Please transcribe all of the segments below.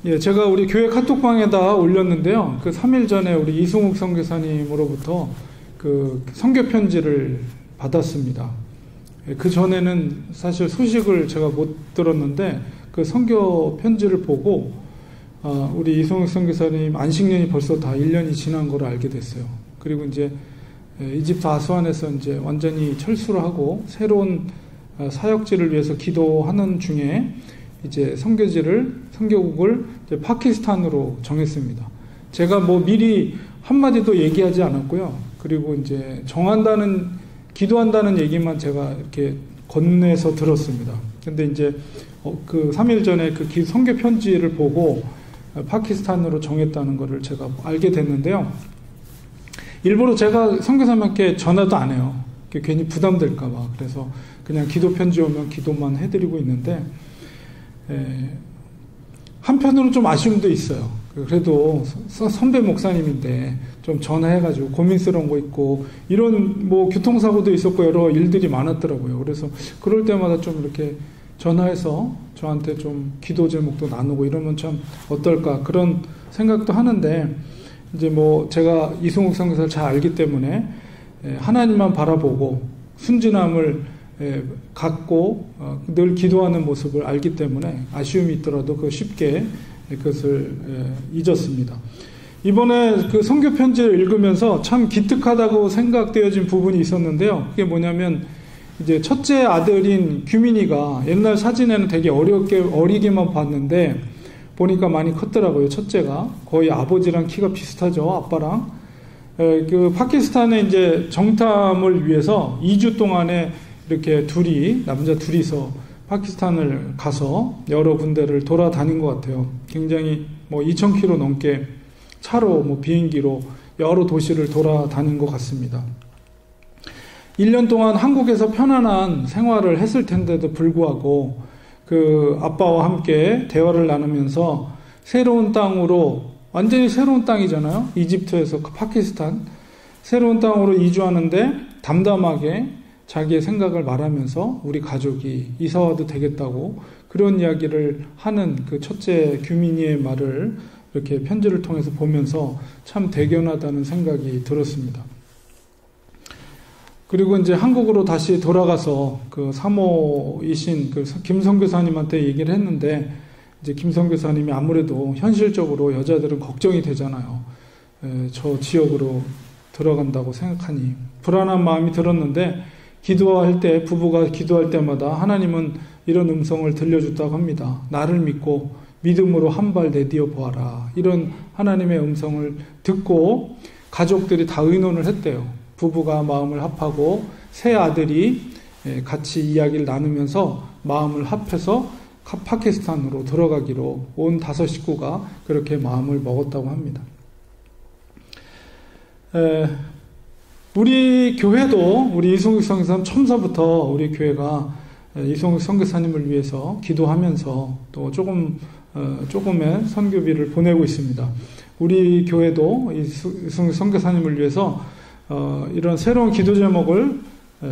예, 제가 우리 교회 카톡방에다 올렸는데요. 그 3일 전에 우리 이승욱 선교사님으로부터 그 선교 편지를 받았습니다. 예, 그 전에는 사실 소식을 제가 못 들었는데 그 선교 편지를 보고 우리 이승욱 선교사님 안식년이 벌써 다 1년이 지난 걸 알게 됐어요. 그리고 이제 이집트 아스완에서 이제 완전히 철수를 하고 새로운 사역지를 위해서 기도하는 중에 이제 선교국을 이제 파키스탄으로 정했습니다. 제가 뭐 미리 한마디도 얘기하지 않았고요. 그리고 이제 기도한다는 얘기만 제가 이렇게 건네서 들었습니다. 근데 이제 그 3일 전에 그 선교 편지를 보고 파키스탄으로 정했다는 것을 제가 알게 됐는데요. 일부러 제가 선교사님께 전화도 안 해요. 괜히 부담될까봐. 그래서 그냥 기도 편지 오면 기도만 해드리고 있는데, 한편으로는 좀 아쉬움도 있어요. 그래도 선배 목사님인데 좀 전화해가지고 고민스러운 거 있고, 이런 뭐 교통사고도 있었고 여러 일들이 많았더라고요. 그래서 그럴 때마다 좀 이렇게 전화해서 저한테 좀 기도 제목도 나누고 이러면 참 어떨까 그런 생각도 하는데, 이제 뭐 제가 이승욱 선교사를 잘 알기 때문에 하나님만 바라보고 순진함을 갖고 늘 기도하는 모습을 알기 때문에 아쉬움이 있더라도 그 쉽게 그것을 잊었습니다. 이번에 그 선교 편지를 읽으면서 참 기특하다고 생각되어진 부분이 있었는데요. 그게 뭐냐면 이제 첫째 아들인 규민이가 옛날 사진에는 되게 어리게만 봤는데 보니까 많이 컸더라고요. 첫째가 거의 아버지랑 키가 비슷하죠. 아빠랑. 그 파키스탄에 이제 정탐을 위해서 2주 동안에 이렇게 남자 둘이서 파키스탄을 가서 여러 군데를 돌아다닌 것 같아요. 굉장히 뭐 2,000km 넘게 차로 뭐 비행기로 여러 도시를 돌아다닌 것 같습니다. 1년 동안 한국에서 편안한 생활을 했을 텐데도 불구하고 그 아빠와 함께 대화를 나누면서 새로운 땅으로, 완전히 새로운 땅이잖아요. 이집트에서 파키스탄 새로운 땅으로 이주하는데 담담하게 자기의 생각을 말하면서 우리 가족이 이사와도 되겠다고 그런 이야기를 하는 그 첫째 규민이의 말을 이렇게 편지를 통해서 보면서 참 대견하다는 생각이 들었습니다. 그리고 이제 한국으로 다시 돌아가서 그 사모이신 그 김 선교사님한테 얘기를 했는데, 이제 김 선교사님이 아무래도 현실적으로 여자들은 걱정이 되잖아요. 저 지역으로 들어간다고 생각하니 불안한 마음이 들었는데, 기도할 때, 부부가 기도할 때마다 하나님은 이런 음성을 들려줬다고 합니다. 나를 믿고 믿음으로 한 발 내디어 보아라. 이런 하나님의 음성을 듣고 가족들이 다 의논을 했대요. 부부가 마음을 합하고 세 아들이 같이 이야기를 나누면서 마음을 합해서 파키스탄으로 들어가기로 온 5 식구가 그렇게 마음을 먹었다고 합니다. 우리 교회도 우리 이승욱 선교사님 처음서부터 우리 교회가 이승욱 선교사님을 위해서 기도하면서 또 조금의 선교비를 보내고 있습니다. 우리 교회도 이승욱 선교사님을 위해서 이런 새로운 기도 제목을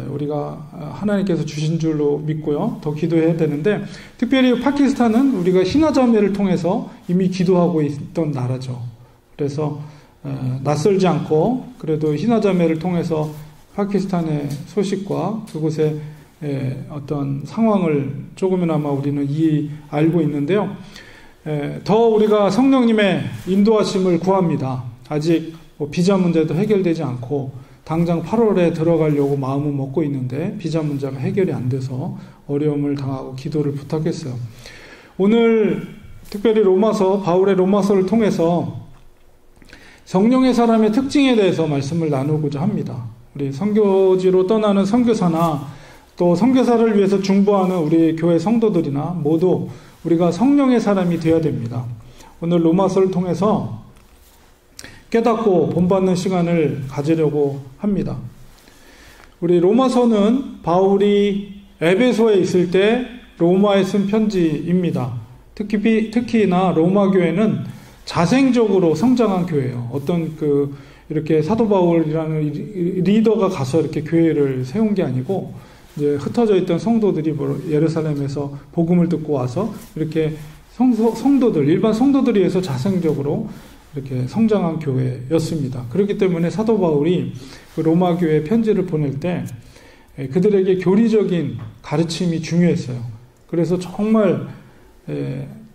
우리가 하나님께서 주신 줄로 믿고요. 더 기도해야 되는데, 특별히 파키스탄은 우리가 희나자매를 통해서 이미 기도하고 있던 나라죠. 그래서 낯설지 않고 그래도 희나자매를 통해서 파키스탄의 소식과 그곳의 어떤 상황을 조금이나마 우리는 알고 있는데요. 더 우리가 성령님의 인도하심을 구합니다. 아직 비자 문제도 해결되지 않고 당장 8월에 들어가려고 마음은 먹고 있는데 비자 문제가 해결이 안 돼서 어려움을 당하고 기도를 부탁했어요. 오늘 특별히 바울의 로마서를 통해서 성령의 사람의 특징에 대해서 말씀을 나누고자 합니다. 우리 선교지로 떠나는 선교사나 또 선교사를 위해서 중보하는 우리 교회 성도들이나 모두 우리가 성령의 사람이 되어야 됩니다. 오늘 로마서를 통해서 깨닫고 본받는 시간을 가지려고 합니다. 우리 로마서는 바울이 에베소에 있을 때 로마에 쓴 편지입니다. 특히나 로마 교회는 자생적으로 성장한 교회예요. 어떤 이렇게 사도 바울이라는 리더가 가서 이렇게 교회를 세운 게 아니고, 이제 흩어져 있던 성도들이 예루살렘에서 복음을 듣고 와서 이렇게 성도들, 일반 성도들에 의해서 자생적으로 이렇게 성장한 교회였습니다. 그렇기 때문에 사도 바울이 그 로마 교회에 편지를 보낼 때 그들에게 교리적인 가르침이 중요했어요. 그래서 정말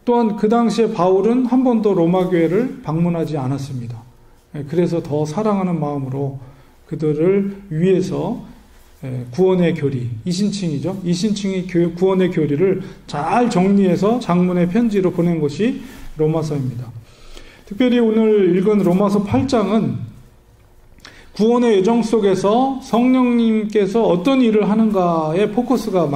또한 그 당시에 바울은 한 번도 로마 교회를 방문하지 않았습니다. 그래서 더 사랑하는 마음으로 그들을 위해서 구원의 교리, 이신칭이죠. 이신칭의 구원의 교리를 잘 정리해서 장문의 편지로 보낸 것이 로마서입니다. 특별히 오늘 읽은 로마서 8장은 구원의 여정 속에서 성령님께서 어떤 일을 하는가에 포커스가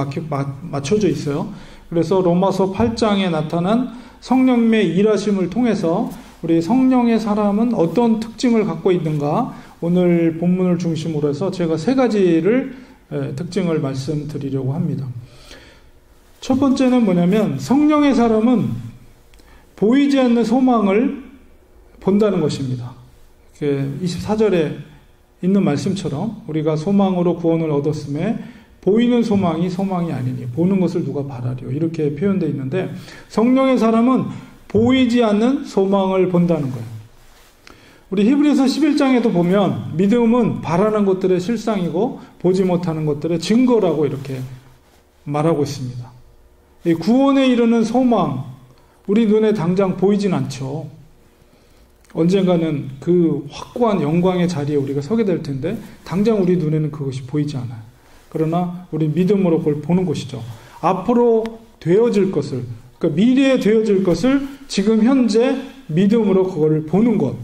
맞춰져 있어요. 그래서 로마서 8장에 나타난 성령님의 일하심을 통해서 우리 성령의 사람은 어떤 특징을 갖고 있는가, 오늘 본문을 중심으로 해서 제가 세 가지를 특징을 말씀드리려고 합니다. 첫 번째는 뭐냐면 성령의 사람은 보이지 않는 소망을 본다는 것입니다. 24절에 있는 말씀처럼 우리가 소망으로 구원을 얻었음에 보이는 소망이 소망이 아니니 보는 것을 누가 바라리요, 이렇게 표현되어 있는데 성령의 사람은 보이지 않는 소망을 본다는 거예요. 우리 히브리서 11장에도 보면 믿음은 바라는 것들의 실상이고 보지 못하는 것들의 증거라고 이렇게 말하고 있습니다. 이 구원에 이르는 소망, 우리 눈에 당장 보이진 않죠. 언젠가는 그 확고한 영광의 자리에 우리가 서게 될 텐데 당장 우리 눈에는 그것이 보이지 않아요. 그러나 우리 믿음으로 그걸 보는 것이죠. 앞으로 되어질 것을, 그러니까 미래에 되어질 것을 지금 현재 믿음으로 그걸 보는 것,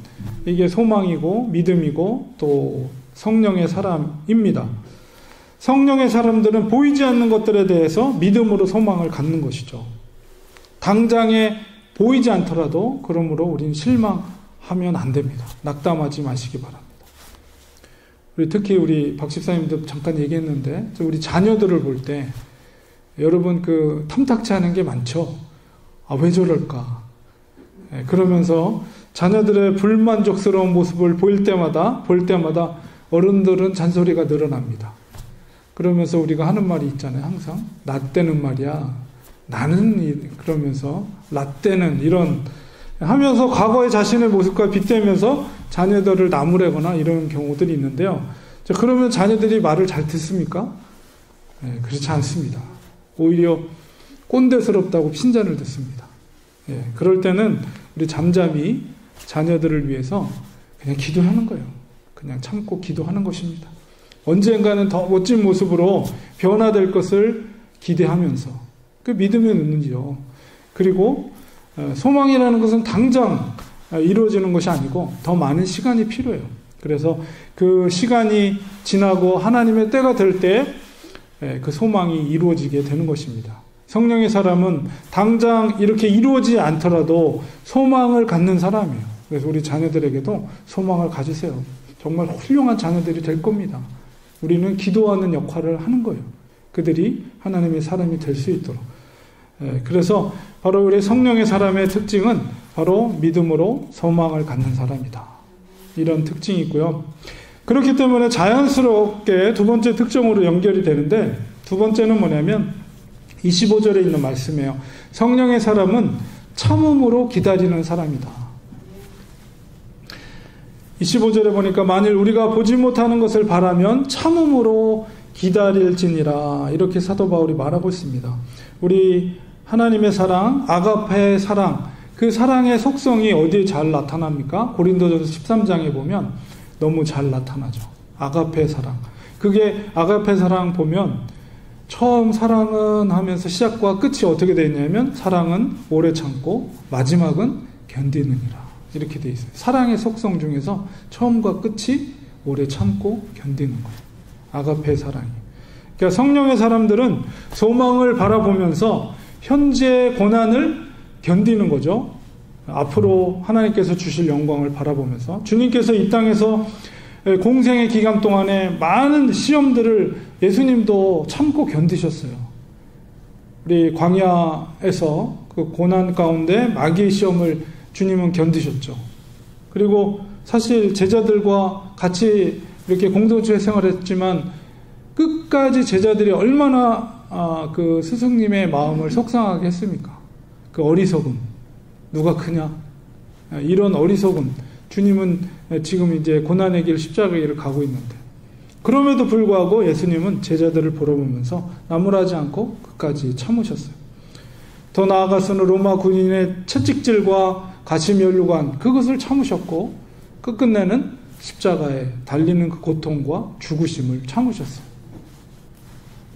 이게 소망이고 믿음이고 또 성령의 사람입니다. 성령의 사람들은 보이지 않는 것들에 대해서 믿음으로 소망을 갖는 것이죠. 당장에 보이지 않더라도 그러므로 우리는 실망하면 안 됩니다. 낙담하지 마시기 바랍니다. 특히 우리 박 집사님도 잠깐 얘기했는데 우리 자녀들을 볼 때 여러분 탐탁치 않은 게 많죠. 왜 저럴까? 그러면서 자녀들의 불만족스러운 모습을 볼 때마다 어른들은 잔소리가 늘어납니다. 그러면서 우리가 하는 말이 있잖아요. 항상 나 때는 말이야. 나는 그러면서 나 때는 이런 하면서 과거의 자신의 모습과 빗대면서 자녀들을 나무래거나 이런 경우들이 있는데요. 그러면 자녀들이 말을 잘 듣습니까? 그렇지 않습니다. 오히려 꼰대스럽다고 핀잔을 듣습니다. 그럴 때는 우리 잠잠히 자녀들을 위해서 그냥 기도하는 거예요. 그냥 참고 기도하는 것입니다. 언젠가는 더 멋진 모습으로 변화될 것을 기대하면서 그 믿음에 넣는지요. 그리고 소망이라는 것은 당장 이루어지는 것이 아니고 더 많은 시간이 필요해요. 그래서 그 시간이 지나고 하나님의 때가 될 때 그 소망이 이루어지게 되는 것입니다. 성령의 사람은 당장 이렇게 이루어지지 않더라도 소망을 갖는 사람이에요. 그래서 우리 자녀들에게도 소망을 가지세요. 정말 훌륭한 자녀들이 될 겁니다. 우리는 기도하는 역할을 하는 거예요. 그들이 하나님의 사람이 될 수 있도록. 그래서 바로 우리 성령의 사람의 특징은 바로 믿음으로 소망을 갖는 사람이다. 이런 특징이 있고요. 그렇기 때문에 자연스럽게 두 번째 특징으로 연결이 되는데, 두 번째는 뭐냐면 25절에 있는 말씀이에요. 성령의 사람은 참음으로 기다리는 사람이다. 25절에 보니까 만일 우리가 보지 못하는 것을 바라면 참음으로 기다릴지니라, 이렇게 사도 바울이 말하고 있습니다. 우리 하나님의 사랑, 아가페의 사랑, 그 사랑의 속성이 어디에 잘 나타납니까? 고린도전서 13장에 보면 너무 잘 나타나죠. 아가페 사랑. 그게 아가페 사랑 보면 처음 사랑은 하면서 시작과 끝이 어떻게 되어 있냐면 사랑은 오래 참고 마지막은 견디느니라. 이렇게 되어 있어요. 사랑의 속성 중에서 처음과 끝이 오래 참고 견디는 거예요. 아가페 사랑이. 그러니까 성령의 사람들은 소망을 바라보면서 현재의 고난을 견디는 거죠. 앞으로 하나님께서 주실 영광을 바라보면서 주님께서 이 땅에서 공생의 기간 동안에 많은 시험들을 예수님도 참고 견디셨어요. 우리 광야에서 그 고난 가운데 마귀의 시험을 주님은 견디셨죠. 그리고 사실 제자들과 같이 이렇게 공동체 생활했지만 끝까지 제자들이 얼마나 그 스승님의 마음을 속상하게 했습니까? 그 어리석음, 누가 크냐? 이런 어리석음, 주님은 지금 이제 고난의 길 십자가의 길을 가고 있는데, 그럼에도 불구하고 예수님은 제자들을 보러보면서 나무라지 않고 끝까지 참으셨어요. 더 나아가서는 로마 군인의 채찍질과 가시면류관, 그것을 참으셨고 끝끝내는 십자가에 달리는 그 고통과 죽으심을 참으셨어요.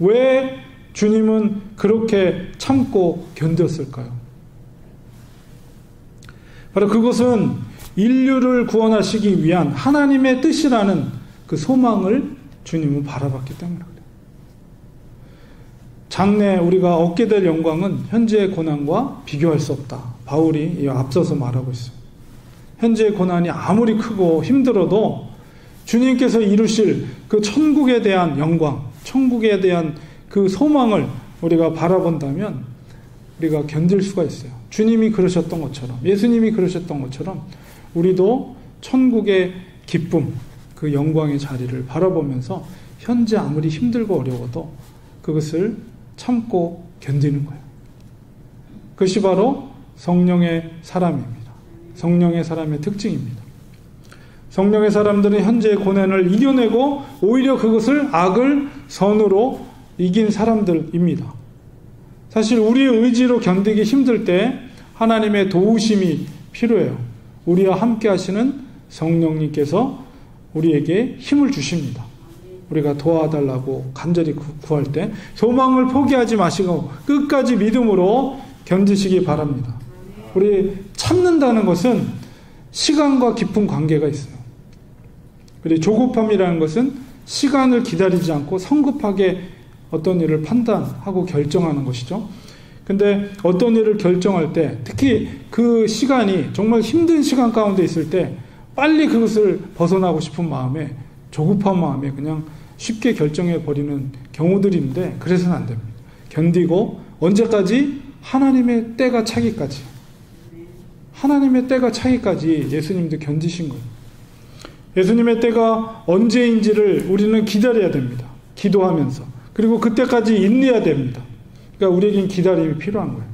왜 주님은 그렇게 참고 견뎠을까요? 바로 그것은 인류를 구원하시기 위한 하나님의 뜻이라는 그 소망을 주님은 바라봤기 때문에 그래요. 장래 우리가 얻게 될 영광은 현재의 고난과 비교할 수 없다. 바울이 앞서서 말하고 있어요. 현재의 고난이 아무리 크고 힘들어도 주님께서 이루실 그 천국에 대한 영광, 천국에 대한 그 소망을 우리가 바라본다면 우리가 견딜 수가 있어요. 주님이 그러셨던 것처럼, 예수님이 그러셨던 것처럼 우리도 천국의 기쁨, 그 영광의 자리를 바라보면서 현재 아무리 힘들고 어려워도 그것을 참고 견디는 거예요. 그것이 바로 성령의 사람입니다. 성령의 사람의 특징입니다. 성령의 사람들은 현재의 고난을 이겨내고 오히려 그것을 악을 선으로 이긴 사람들입니다. 사실 우리의 의지로 견디기 힘들 때 하나님의 도우심이 필요해요. 우리와 함께 하시는 성령님께서 우리에게 힘을 주십니다. 우리가 도와달라고 간절히 구할 때 소망을 포기하지 마시고 끝까지 믿음으로 견디시기 바랍니다. 우리 참는다는 것은 시간과 깊은 관계가 있어요. 그리고 조급함이라는 것은 시간을 기다리지 않고 성급하게 어떤 일을 판단하고 결정하는 것이죠. 근데 어떤 일을 결정할 때 특히 그 시간이 정말 힘든 시간 가운데 있을 때 빨리 그것을 벗어나고 싶은 마음에, 조급한 마음에 그냥 쉽게 결정해 버리는 경우들이 있는데 그래서는 안 됩니다. 견디고 언제까지? 하나님의 때가 차기까지. 하나님의 때가 차기까지 예수님도 견디신 거예요. 예수님의 때가 언제인지를 우리는 기다려야 됩니다. 기도하면서. 그리고 그때까지 인내해야 됩니다. 그러니까 우리에겐 기다림이 필요한 거예요.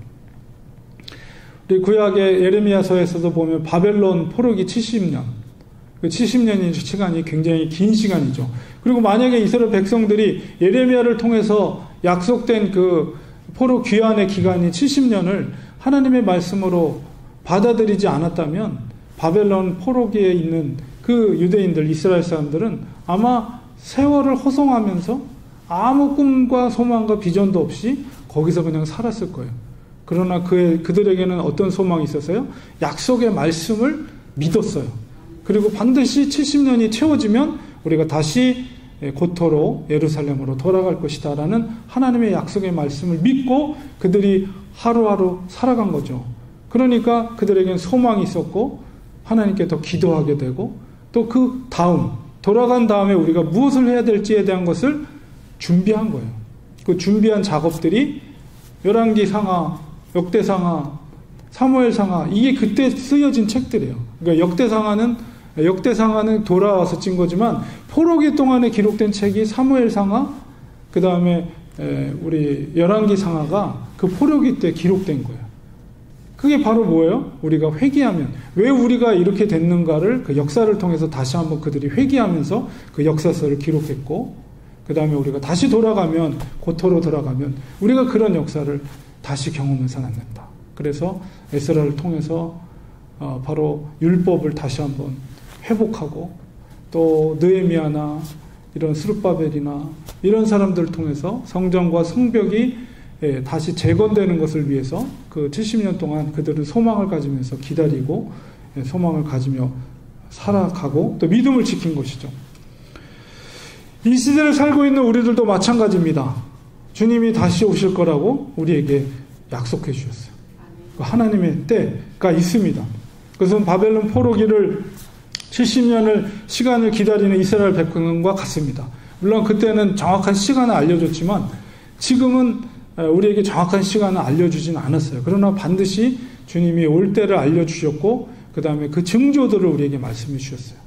우리 구약의 예레미야서에서도 보면 바벨론 포로기 70년, 그 70년의 시간이 굉장히 긴 시간이죠. 그리고 만약에 이스라엘 백성들이 예레미야를 통해서 약속된 그 포로 귀환의 기간이 70년을 하나님의 말씀으로 받아들이지 않았다면 바벨론 포로기에 있는 그 유대인들, 이스라엘 사람들은 아마 세월을 허송하면서 아무 꿈과 소망과 비전도 없이 거기서 그냥 살았을 거예요. 그러나 그들에게는 어떤 소망이 있었어요? 약속의 말씀을 믿었어요. 그리고 반드시 70년이 채워지면 우리가 다시 고토로 예루살렘으로 돌아갈 것이다 라는 하나님의 약속의 말씀을 믿고 그들이 하루하루 살아간 거죠. 그러니까 그들에겐 소망이 있었고 하나님께 더 기도하게 되고 또 그 다음 돌아간 다음에 우리가 무엇을 해야 될지에 대한 것을 준비한 거예요. 그 준비한 작업들이 열왕기상하, 역대상하, 사무엘상하, 이게 그때 쓰여진 책들이에요. 그러니까 역대상하는 돌아와서 찐 거지만 포로기 동안에 기록된 책이 사무엘상하, 그 다음에 우리 열왕기상하가 그 포로기 때 기록된 거예요. 그게 바로 뭐예요? 우리가 회개하면 왜 우리가 이렇게 됐는가를 그 역사를 통해서 다시 한번 그들이 회개하면서 그 역사서를 기록했고 그 다음에 우리가 다시 돌아가면 고토로 돌아가면 우리가 그런 역사를 다시 경험해서는 안 된다. 그래서 에스라를 통해서 바로 율법을 다시 한번 회복하고 또 느헤미야나 이런 스룹바벨이나 이런 사람들을 통해서 성전과 성벽이 다시 재건되는 것을 위해서 그 70년 동안 그들은 소망을 가지면서 기다리고 소망을 가지며 살아가고 또 믿음을 지킨 것이죠. 이 시대를 살고 있는 우리들도 마찬가지입니다. 주님이 다시 오실 거라고 우리에게 약속해 주셨어요. 하나님의 때가 있습니다. 그것은 바벨론 포로기를 70년을 시간을 기다리는 이스라엘 백성과 같습니다. 물론 그때는 정확한 시간을 알려줬지만 지금은 우리에게 정확한 시간을 알려주진 않았어요. 그러나 반드시 주님이 올 때를 알려주셨고 그 다음에 그 징조들을 우리에게 말씀해 주셨어요.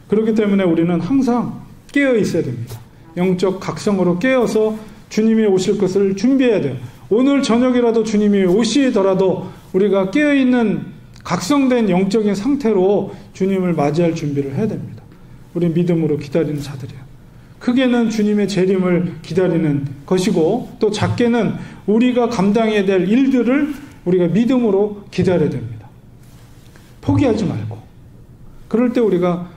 그렇기 때문에 우리는 항상 깨어 있어야 됩니다. 영적 각성으로 깨어서 주님이 오실 것을 준비해야 돼요. 오늘 저녁이라도 주님이 오시더라도 우리가 깨어있는 각성된 영적인 상태로 주님을 맞이할 준비를 해야 됩니다. 우리 믿음으로 기다리는 자들이에요. 크게는 주님의 재림을 기다리는 것이고, 또 작게는 우리가 감당해야 될 일들을 우리가 믿음으로 기다려야 됩니다. 포기하지 말고. 그럴 때 우리가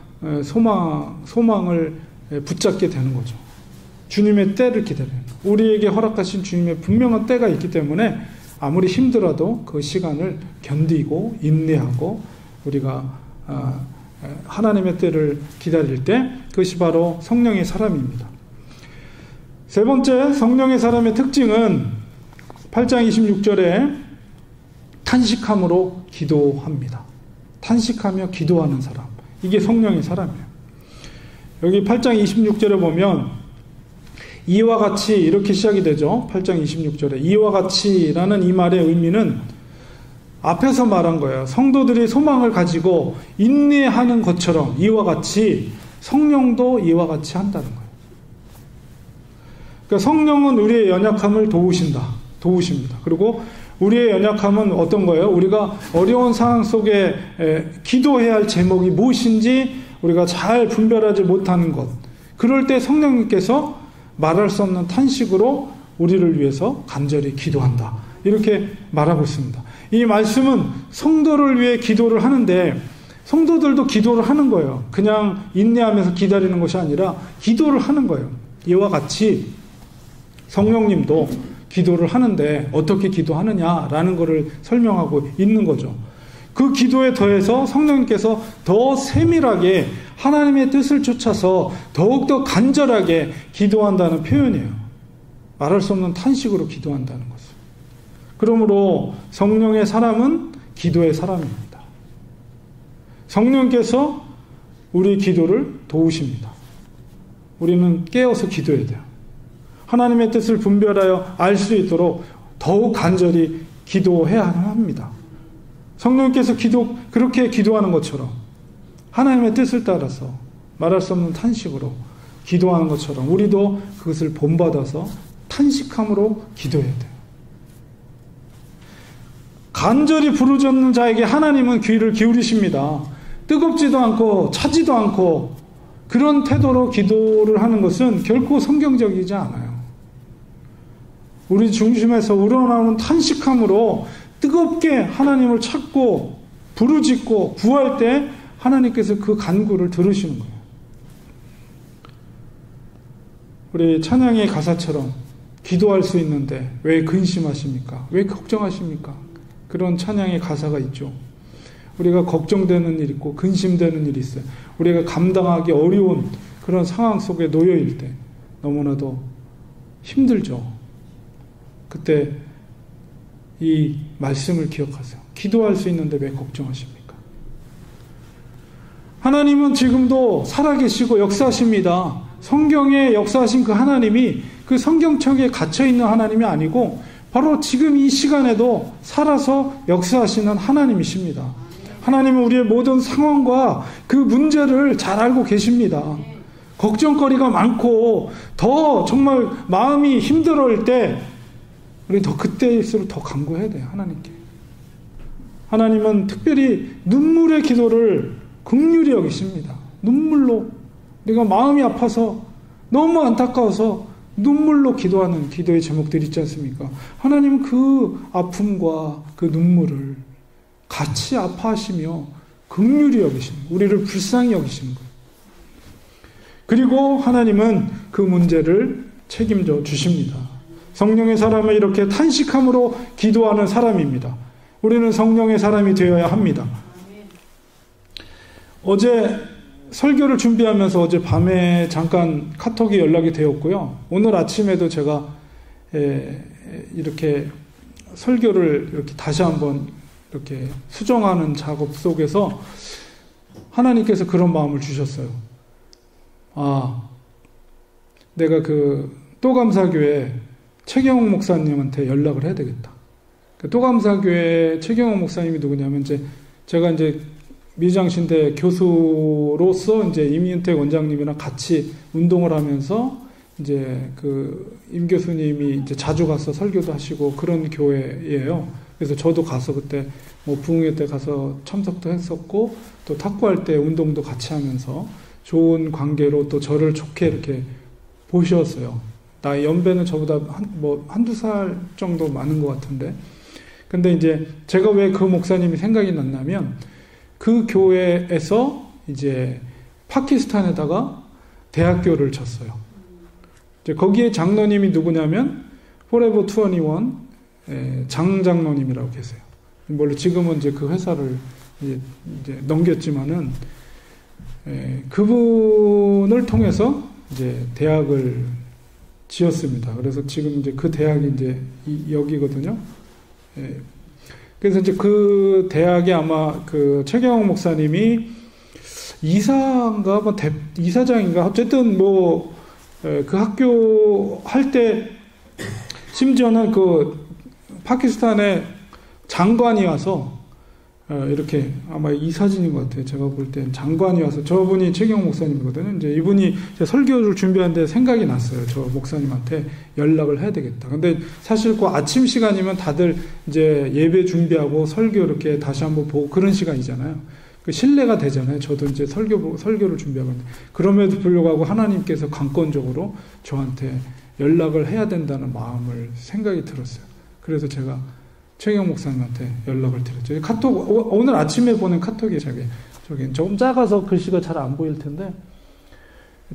소망을 붙잡게 되는 거죠. 주님의 때를 기다리는 거. 우리에게 허락하신 주님의 분명한 때가 있기 때문에 아무리 힘들어도 그 시간을 견디고 인내하고 우리가 하나님의 때를 기다릴 때, 그것이 바로 성령의 사람입니다. 세 번째, 성령의 사람의 특징은 8장 26절에 탄식함으로 기도합니다. 탄식하며 기도하는 사람. 이게 성령의 사람이에요. 여기 8장 26절에 보면 이와 같이 이렇게 시작이 되죠. 8장 26절에 이와 같이라는 이 말의 의미는 앞에서 말한 거예요. 성도들이 소망을 가지고 인내하는 것처럼 이와 같이 성령도 이와 같이 한다는 거예요. 그러니까 성령은 우리의 연약함을 도우십니다. 그리고 우리의 연약함은 어떤 거예요? 우리가 어려운 상황 속에 기도해야 할 제목이 무엇인지 우리가 잘 분별하지 못하는 것. 그럴 때 성령님께서 말할 수 없는 탄식으로 우리를 위해서 간절히 기도한다. 이렇게 말하고 있습니다. 이 말씀은 성도를 위해 기도를 하는데 성도들도 기도를 하는 거예요. 그냥 인내하면서 기다리는 것이 아니라 기도를 하는 거예요. 이와 같이 성령님도 기도를 하는데 어떻게 기도하느냐라는 것을 설명하고 있는 거죠. 그 기도에 더해서 성령님께서 더 세밀하게 하나님의 뜻을 쫓아서 더욱더 간절하게 기도한다는 표현이에요. 말할 수 없는 탄식으로 기도한다는 것을. 그러므로 성령의 사람은 기도의 사람입니다. 성령께서 우리 기도를 도우십니다. 우리는 깨어서 기도해야 돼요. 하나님의 뜻을 분별하여 알 수 있도록 더욱 간절히 기도해야 합니다. 성령께서 그렇게 기도하는 것처럼 하나님의 뜻을 따라서 말할 수 없는 탄식으로 기도하는 것처럼 우리도 그것을 본받아서 탄식함으로 기도해야 돼요. 간절히 부르짖는 자에게 하나님은 귀를 기울이십니다. 뜨겁지도 않고 차지도 않고 그런 태도로 기도를 하는 것은 결코 성경적이지 않아요. 우리 중심에서 우러나오는 탄식함으로 뜨겁게 하나님을 찾고 부르짖고 구할 때 하나님께서 그 간구를 들으시는 거예요. 우리 찬양의 가사처럼 기도할 수 있는데 왜 근심하십니까? 왜 걱정하십니까? 그런 찬양의 가사가 있죠. 우리가 걱정되는 일 있고 근심되는 일이 있어요. 우리가 감당하기 어려운 그런 상황 속에 놓여있을 때 너무나도 힘들죠. 그때 이 말씀을 기억하세요. 기도할 수 있는데 왜 걱정하십니까? 하나님은 지금도 살아계시고 역사하십니다. 성경에 역사하신 그 하나님이 그 성경책에 갇혀있는 하나님이 아니고 바로 지금 이 시간에도 살아서 역사하시는 하나님이십니다. 하나님은 우리의 모든 상황과 그 문제를 잘 알고 계십니다. 걱정거리가 많고 더 정말 마음이 힘들어할 때 우리 더 그때일수록 더 간구해야 돼요. 하나님께. 하나님은 특별히 눈물의 기도를 긍휼히 여기십니다. 눈물로 우리가 마음이 아파서 너무 안타까워서 눈물로 기도하는 기도의 제목들이 있지 않습니까? 하나님은 그 아픔과 그 눈물을 같이 아파하시며 긍휼히 여기시는 거예요. 우리를 불쌍히 여기시는 거예요. 그리고 하나님은 그 문제를 책임져 주십니다. 성령의 사람은 이렇게 탄식함으로 기도하는 사람입니다. 우리는 성령의 사람이 되어야 합니다. 어제 설교를 준비하면서 어제 밤에 잠깐 카톡이 연락이 되었고요. 오늘 아침에도 제가 이렇게 설교를 이렇게 다시 한번 이렇게 수정하는 작업 속에서 하나님께서 그런 마음을 주셨어요. 내가 또감사교회 최경욱 목사님한테 연락을 해야 되겠다. 또감사교회 최경욱 목사님이 누구냐면 제가 미장신대 교수로서 임윤택 원장님이랑 같이 운동을 하면서 임 교수님이 자주 가서 설교도 하시고 그런 교회예요. 그래서 저도 가서 그때 뭐 부흥회 때 가서 참석도 했었고 또 탁구할 때 운동도 같이 하면서 좋은 관계로 또 저를 좋게 이렇게 보셨어요. 나이 연배는 저보다 한두 살 정도 많은 것 같은데. 근데 이제 제가 왜 그 목사님이 생각이 났냐면 그 교회에서 이제 파키스탄에다가 대학교를 쳤어요. 이제 거기에 장로님이 누구냐면 포레버 21 장 장로님이라고 계세요. 물론 지금은 이제 그 회사를 이제 넘겼지만은 그분을 통해서 이제 대학을 지었습니다. 그래서 지금 이제 그 대학이 이제 여기거든요. 그래서 이제 그 대학에 아마 그 최경옥 목사님이 이사인가 뭐 이사장인가 어쨌든 뭐 그 학교 할 때 심지어는 그 파키스탄의 장관이 와서 이렇게 아마 이 사진인 것 같아요. 제가 볼 땐 장관이 와서 저분이 최경옥 목사님이거든요. 이제 이분이 설교를 준비하는데 생각이 났어요. 저 목사님한테 연락을 해야 되겠다. 근데 사실 그 아침 시간이면 다들 이제 예배 준비하고 설교 이렇게 다시 한번 보고 그런 시간이잖아요. 그 신뢰가 되잖아요. 저도 이제 설교를 준비하고 있는데 그럼에도 불구하고 하나님께서 강권적으로 저한테 연락을 해야 된다는 생각이 들었어요. 그래서 제가 최경 목사님한테 연락을 드렸죠. 카톡, 오늘 아침에 보낸 카톡이 저기 조금 작아서 글씨가 잘 안 보일 텐데,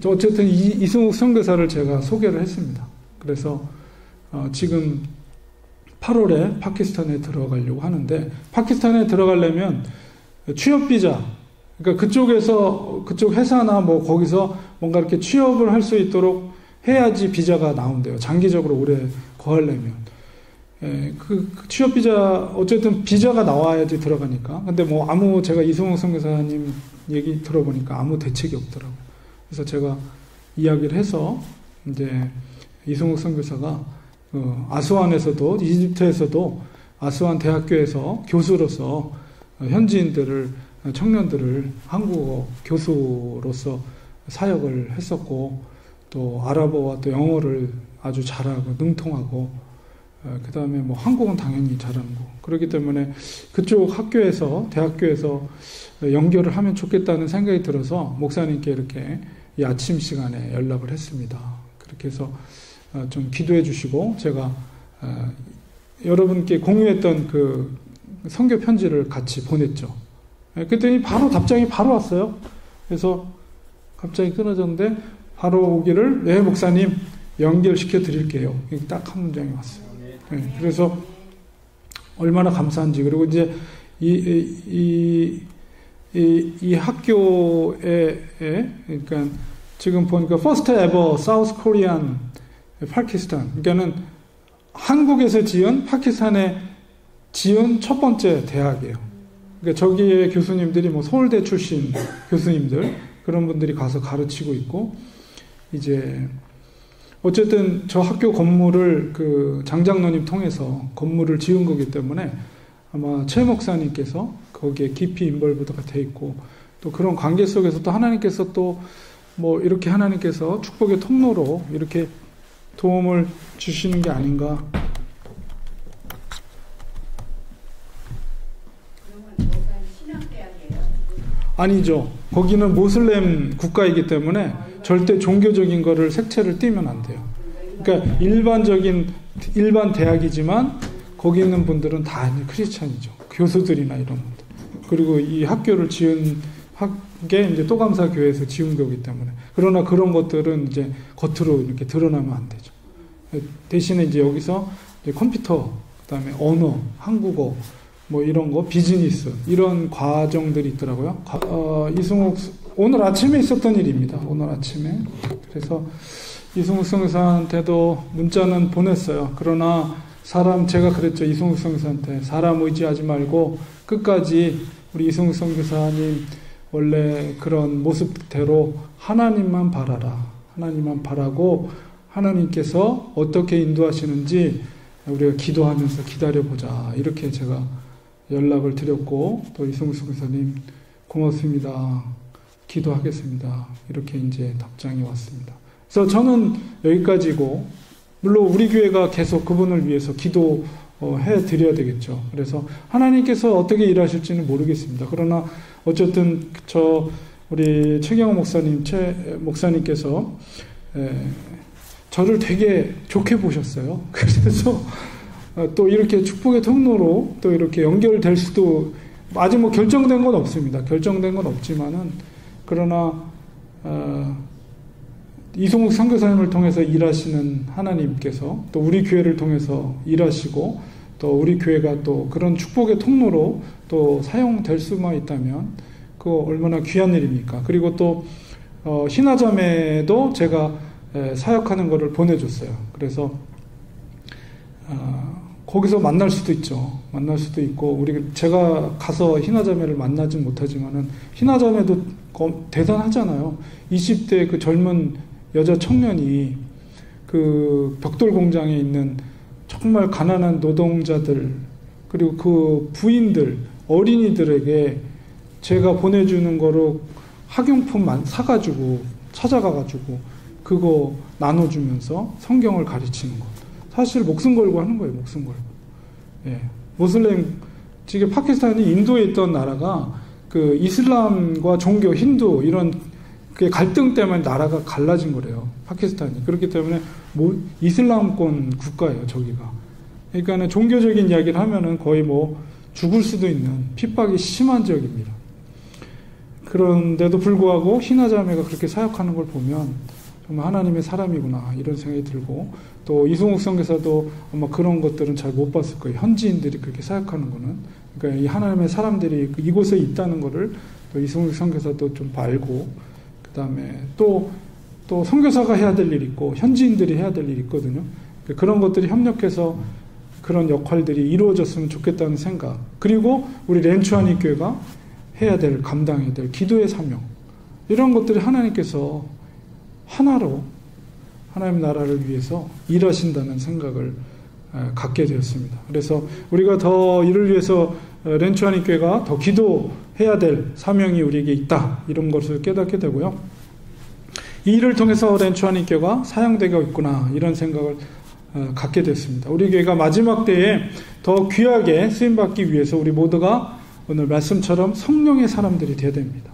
어쨌든 이승욱 선교사를 제가 소개를 했습니다. 그래서, 지금 8월에 파키스탄에 들어가려고 하는데, 파키스탄에 들어가려면 취업비자, 그러니까 그쪽 회사나 뭐 거기서 뭔가 이렇게 취업을 할 수 있도록 해야지 비자가 나온대요. 장기적으로 오래 거하려면. 그 취업 비자, 어쨌든 비자가 나와야지 들어가니까. 근데 뭐 제가 이승욱 선교사님 얘기 들어보니까 아무 대책이 없더라고요. 그래서 제가 이야기를 해서 이제 이승욱 선교사가 아스완에서도, 이집트에서도 아스완 대학교에서 교수로서 청년들을 한국어 교수로서 사역을 했었고, 또 아랍어와 또 영어를 아주 잘하고 능통하고, 그 다음에 뭐 한국은 당연히 잘하는 거. 그렇기 때문에 그쪽 대학교에서 연결을 하면 좋겠다는 생각이 들어서 목사님께 이렇게 이 아침 시간에 연락을 했습니다. 그렇게 해서 좀 기도해 주시고 제가 여러분께 공유했던 그 선교 편지를 같이 보냈죠. 그랬더니 답장이 바로 왔어요. 그래서 갑자기 끊어졌는데 바로 오기를 네 목사님 연결시켜 드릴게요. 딱 한 문장이 왔어요. 네, 그래서 얼마나 감사한지. 그리고 이제 이 학교에 그러니까 지금 보니까 First Ever South Korean 파키스탄, 그러니까는 한국에서 지은 파키스탄에 지은 첫 번째 대학이에요. 그러니까 저기에 교수님들이 뭐 서울대 출신 교수님들 그런 분들이 가서 가르치고 있고, 이제 어쨌든 저 학교 건물을 그 장장로님 통해서 건물을 지은 거기 때문에 아마 최 목사님께서 거기에 깊이 인벌브가 돼 있고, 또 그런 관계 속에서 또 하나님께서 또 뭐 이렇게 하나님께서 축복의 통로로 이렇게 도움을 주시는 게 아닌가. 아니죠. 거기는 모슬렘 국가이기 때문에 절대 종교적인 거를 색채를 띠면 안 돼요. 그러니까 일반 대학이지만 거기 있는 분들은 다 크리스찬이죠. 교수들이나 이런 분들. 그리고 이 학교를 지은 게 이제 또감사 교회에서 지은 거기 때문에. 그러나 그런 것들은 이제 겉으로 이렇게 드러나면 안 되죠. 대신에 이제 여기서 이제 컴퓨터, 그다음에 언어, 한국어, 뭐 이런 거, 비즈니스, 이런 과정들이 있더라고요. 이승욱, 오늘 아침에 있었던 일입니다. 오늘 아침에. 그래서 이승욱 선교사한테도 문자는 보냈어요. 그러나 제가 그랬죠. 이승욱 선교사한테 사람 의지하지 말고 끝까지 우리 이승욱 선교사님 원래 그런 모습대로 하나님만 바라라. 하나님만 바라고 하나님께서 어떻게 인도하시는지 우리가 기도하면서 기다려보자. 이렇게 제가 연락을 드렸고, 또 이승욱 선교사님 고맙습니다. 기도하겠습니다. 이렇게 이제 답장이 왔습니다. 그래서 저는 여기까지고, 물론 우리 교회가 계속 그분을 위해서 해드려야 되겠죠. 그래서 하나님께서 어떻게 일하실지는 모르겠습니다. 그러나 어쨌든 우리 최경호 목사님께서 저를 되게 좋게 보셨어요. 그래서 또 이렇게 축복의 통로로 또 이렇게 연결될 수도, 아직 뭐 결정된 건 없습니다. 결정된 건 없지만은, 그러나 이송욱 선교사님을 통해서 일하시는 하나님께서 또 우리 교회를 통해서 일하시고, 또 우리 교회가 또 그런 축복의 통로로 또 사용될 수만 있다면 그거 얼마나 귀한 일입니까? 그리고 또 신화자매도 제가 사역하는 거를 보내줬어요. 그래서 거기서 만날 수도 있죠. 만날 수도 있고, 제가 가서 희나자매를 만나진 못하지만은, 희나자매도 대단하잖아요. 20대 그 젊은 여자 청년이 그 벽돌 공장에 있는 정말 가난한 노동자들, 그리고 그 부인들, 어린이들에게 제가 보내주는 거로 학용품만 사가지고, 찾아가가지고, 그거 나눠주면서 성경을 가르치는 거. 사실 목숨 걸고 하는 거예요, 목숨 걸고. 예. 모슬렘, 지금 파키스탄이 인도에 있던 나라가 그 이슬람과 종교, 힌두, 이런 그 갈등 때문에 나라가 갈라진 거래요, 파키스탄이. 그렇기 때문에 이슬람권 국가예요, 저기가. 그러니까 종교적인 이야기를 하면은 거의 뭐 죽을 수도 있는 핍박이 심한 지역입니다. 그런데도 불구하고 희나자매가 그렇게 사역하는 걸 보면 정말 하나님의 사람이구나, 이런 생각이 들고, 또 이송욱 선교사도 아마 그런 것들은 잘 못 봤을 거예요. 현지인들이 그렇게 사역하는 거는. 그러니까 이 하나님의 사람들이 이곳에 있다는 거를 또 이송욱 선교사도 좀 알고, 그 다음에 또 선교사가 해야 될 일이 있고 현지인들이 해야 될 일이 있거든요. 그런 것들이 협력해서 그런 역할들이 이루어졌으면 좋겠다는 생각, 그리고 우리 렌추아니 교회가 해야 될, 감당해야 될 기도의 사명, 이런 것들이 하나님께서 하나로 하나님 나라를 위해서 일하신다는 생각을 갖게 되었습니다. 그래서 우리가 더 이를 위해서 렌추아니 교회가 더 기도해야 될 사명이 우리에게 있다, 이런 것을 깨닫게 되고요. 이 일을 통해서 렌추아니 교회가 사용되고 있구나, 이런 생각을 갖게 됐습니다. 우리 교회가 마지막 때에 더 귀하게 쓰임받기 위해서 우리 모두가 오늘 말씀처럼 성령의 사람들이 되어야 됩니다.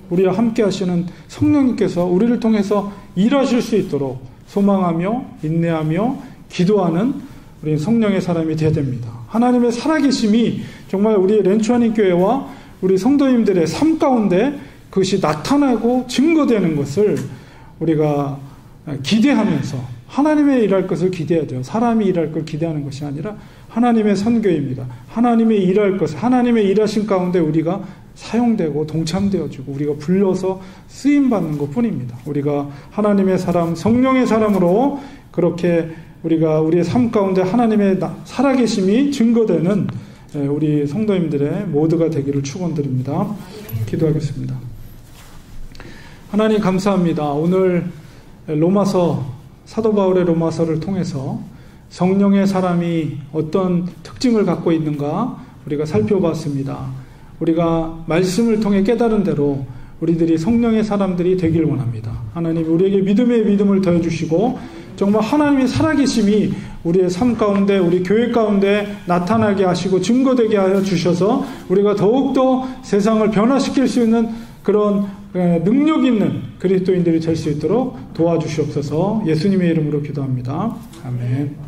우리와 함께 하시는 성령님께서 우리를 통해서 일하실 수 있도록 소망하며 인내하며 기도하는 우리 성령의 사람이 되어야 됩니다. 하나님의 살아계심이 정말 우리 렌추아니 교회와 우리 성도님들의 삶 가운데 그것이 나타나고 증거되는 것을 우리가 기대하면서 하나님의 일할 것을 기대해야 돼요. 사람이 일할 걸 기대하는 것이 아니라 하나님의 선교입니다. 하나님의 일할 것, 하나님의 일하신 가운데 우리가 사용되고 동참되어지고 우리가 불려서 쓰임받는 것 뿐입니다. 우리가 하나님의 사람, 성령의 사람으로 그렇게 우리가 우리의 삶 가운데 하나님의 살아계심이 증거되는 우리 성도님들의 모두가 되기를 축원드립니다. 기도하겠습니다. 하나님 감사합니다. 오늘 로마서, 사도 바울의 로마서를 통해서 성령의 사람이 어떤 특징을 갖고 있는가 우리가 살펴봤습니다. 우리가 말씀을 통해 깨달은 대로 우리들이 성령의 사람들이 되길 원합니다. 하나님 우리에게 믿음의 믿음을 더해주시고 정말 하나님의 살아계심이 우리의 삶 가운데 우리 교회 가운데 나타나게 하시고 증거되게 하여 주셔서 우리가 더욱더 세상을 변화시킬 수 있는 그런 능력 있는 그리스도인들이 될 수 있도록 도와주시옵소서. 예수님의 이름으로 기도합니다. 아멘.